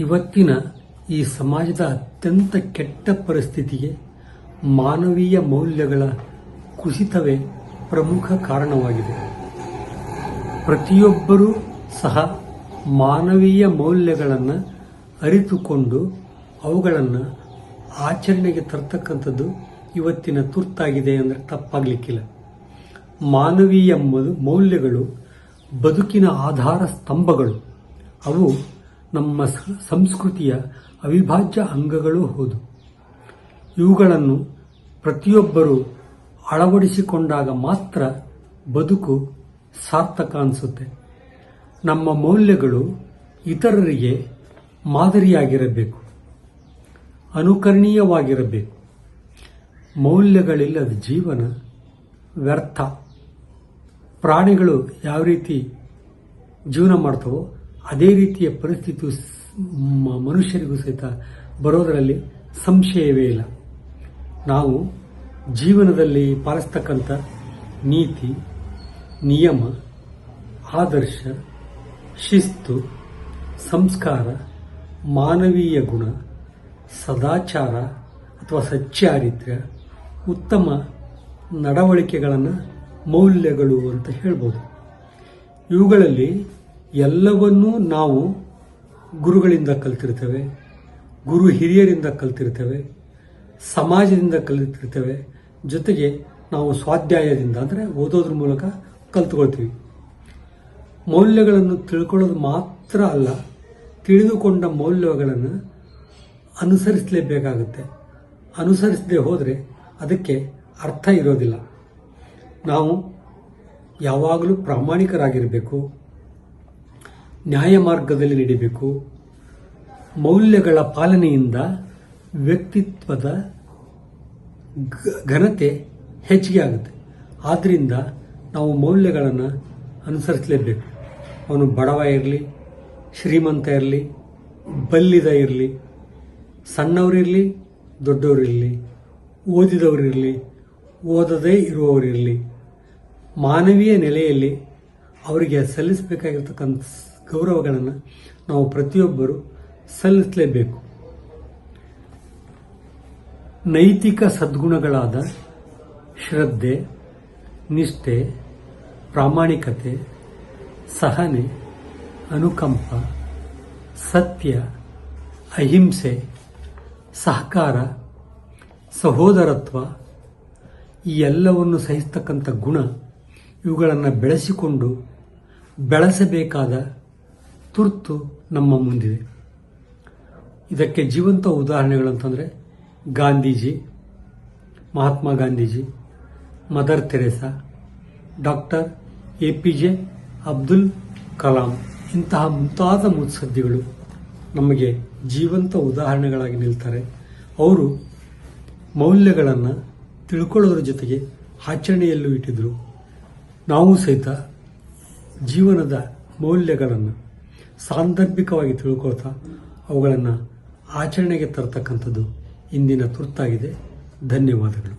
ಇವತ್ತಿನ ಈ ಸಮಾಜದ ಅತ್ಯಂತ ಕೆಟ್ಟ ಪರಿಸ್ಥಿತಿಗೆ ಮಾನವೀಯ ಮೌಲ್ಯಗಳ ಕುಸಿತವೇ ಪ್ರಮುಖ ಕಾರಣವಾಗಿದೆ. ಪ್ರತಿಯೊಬ್ಬರೂ ಸಹ ಮಾನವೀಯ ಮೌಲ್ಯಗಳನ್ನು ಅರಿತುಕೊಂಡು ಅವುಗಳನ್ನು ಆಚರಣೆಗೆ ತರ್ತಕ್ಕಂಥದ್ದು ಇವತ್ತಿನ ತುರ್ತಾಗಿದೆ ಅಂದರೆ ತಪ್ಪಾಗಲಿಕ್ಕಿಲ್ಲ. ಮಾನವೀಯ ಮೌಲ್ಯಗಳು ಬದುಕಿನ ಆಧಾರ ಸ್ತಂಭಗಳು. ಅವು ನಮ್ಮ ಸಂಸ್ಕೃತಿಯ ಅವಿಭಾಜ್ಯ ಅಂಗಗಳೂ ಹೌದು. ಇವುಗಳನ್ನು ಪ್ರತಿಯೊಬ್ಬರೂ ಅಳವಡಿಸಿಕೊಂಡಾಗ ಮಾತ್ರ ಬದುಕು ಸಾರ್ಥಕ ಅನಿಸುತ್ತೆ. ನಮ್ಮ ಮೌಲ್ಯಗಳು ಇತರರಿಗೆ ಮಾದರಿಯಾಗಿರಬೇಕು, ಅನುಕರಣೀಯವಾಗಿರಬೇಕು. ಮೌಲ್ಯಗಳಿಲ್ಲದ ಜೀವನ ವ್ಯರ್ಥ. ಪ್ರಾಣಿಗಳು ಯಾವ ರೀತಿ ಜೀವನ ಮಾಡ್ತವೋ ಅದೇ ರೀತಿಯ ಪರಿಸ್ಥಿತಿ ಮನುಷ್ಯರಿಗೂ ಸಹಿತ ಬರೋದರಲ್ಲಿ ಸಂಶಯವೇ ಇಲ್ಲ. ನಾವು ಜೀವನದಲ್ಲಿ ಪಾಲಿಸ್ತಕ್ಕಂಥ ನೀತಿ, ನಿಯಮ, ಆದರ್ಶ, ಶಿಸ್ತು, ಸಂಸ್ಕಾರ, ಮಾನವೀಯ ಗುಣ, ಸದಾಚಾರ ಅಥವಾ ಸಚ್ಚಾರಿತ್ರ್ಯ, ಉತ್ತಮ ನಡವಳಿಕೆಗಳನ್ನು ಮೌಲ್ಯಗಳು ಅಂತ ಹೇಳ್ಬೋದು. ಇವುಗಳಲ್ಲಿ ಎಲ್ಲವನ್ನೂ ನಾವು ಗುರುಗಳಿಂದ ಕಲ್ತಿರ್ತೇವೆ, ಗುರು ಹಿರಿಯರಿಂದ ಕಲ್ತಿರ್ತೇವೆ, ಸಮಾಜದಿಂದ ಕಲಿತಿರ್ತೇವೆ, ಜೊತೆಗೆ ನಾವು ಸ್ವಾಧ್ಯಾಯದಿಂದ ಅಂದರೆ ಓದೋದ್ರ ಮೂಲಕ ಕಲ್ತ್ಕೊಳ್ತೀವಿ. ಮೌಲ್ಯಗಳನ್ನು ತಿಳ್ಕೊಳ್ಳೋದು ಮಾತ್ರ ಅಲ್ಲ, ತಿಳಿದುಕೊಂಡ ಮೌಲ್ಯಗಳನ್ನು ಅನುಸರಿಸಲೇಬೇಕಾಗುತ್ತೆ. ಅನುಸರಿಸದೆ ಹೋದರೆ ಅದಕ್ಕೆ ಅರ್ಥ ಇರೋದಿಲ್ಲ. ನಾವು ಯಾವಾಗಲೂ ಪ್ರಾಮಾಣಿಕರಾಗಿರಬೇಕು, ನ್ಯಾಯ ಮಾರ್ಗದಲ್ಲಿ ನಡಿಬೇಕು. ಮೌಲ್ಯಗಳ ಪಾಲನೆಯಿಂದ ವ್ಯಕ್ತಿತ್ವದ ಘನತೆ ಹೆಚ್ಚಿಗೆ ಆಗುತ್ತೆ. ಆದ್ದರಿಂದ ನಾವು ಮೌಲ್ಯಗಳನ್ನು ಅನುಸರಿಸಲೇಬೇಕು. ಅವನು ಬಡವ ಇರಲಿ, ಶ್ರೀಮಂತ ಇರಲಿ, ಬಲ್ಲಿದ ಇರಲಿ, ಸಣ್ಣವರಿರಲಿ, ದೊಡ್ಡವರಿರಲಿ, ಓದಿದವರಿರಲಿ, ಓದದೇ ಇರುವವರಿರಲಿ, ಮಾನವೀಯ ನೆಲೆಯಲ್ಲಿ ಅವರಿಗೆ ಸಲ್ಲಿಸಬೇಕಾಗಿರ್ತಕ್ಕಂಥ ಗೌರವಗಳನ್ನು ನಾವು ಪ್ರತಿಯೊಬ್ಬರು ಸಲ್ಲಿಸಲೇಬೇಕು. ನೈತಿಕ ಸದ್ಗುಣಗಳಾದ ಶ್ರದ್ಧೆ, ನಿಷ್ಠೆ, ಪ್ರಾಮಾಣಿಕತೆ, ಸಹನೆ, ಅನುಕಂಪ, ಸತ್ಯ, ಅಹಿಂಸೆ, ಸಹಕಾರ, ಸಹೋದರತ್ವ, ಈ ಎಲ್ಲವನ್ನು ಸಹಿಸ್ತಕ್ಕಂಥ ಗುಣ, ಇವುಗಳನ್ನು ಬೆಳೆಸಿಕೊಂಡು ಬೆಳೆಸಬೇಕಾದ ತುರ್ತು ನಮ್ಮ ಮುಂದಿದೆ. ಇದಕ್ಕೆ ಜೀವಂತ ಉದಾಹರಣೆಗಳಂತಂದರೆ Gandhiji, Mahatma Gandhiji, mother Teresa, doctor APJ Abdul Kalam ಇಂತಹ ಮುಂತಾದ ಮುತ್ಸದ್ದಿಗಳು ನಮಗೆ ಜೀವಂತ ಉದಾಹರಣೆಗಳಾಗಿ ನಿಲ್ತಾರೆ. ಅವರು ಮೌಲ್ಯಗಳನ್ನು ತಿಳ್ಕೊಳ್ಳೋದ್ರ ಜೊತೆಗೆ ಆಚರಣೆಯಲ್ಲೂ ಇಟ್ಟಿದ್ರು. ನಾವು ಸಹಿತ ಜೀವನದ ಮೌಲ್ಯಗಳನ್ನು ಸಾಂದರ್ಭಿಕವಾಗಿ ತಿಳ್ಕೊಳ್ತಾ ಅವುಗಳನ್ನು ಆಚರಣೆಗೆ ತರತಕ್ಕಂಥದ್ದು ಇಂದಿನ ತುರ್ತಾಗಿದೆ. ಧನ್ಯವಾದಗಳು.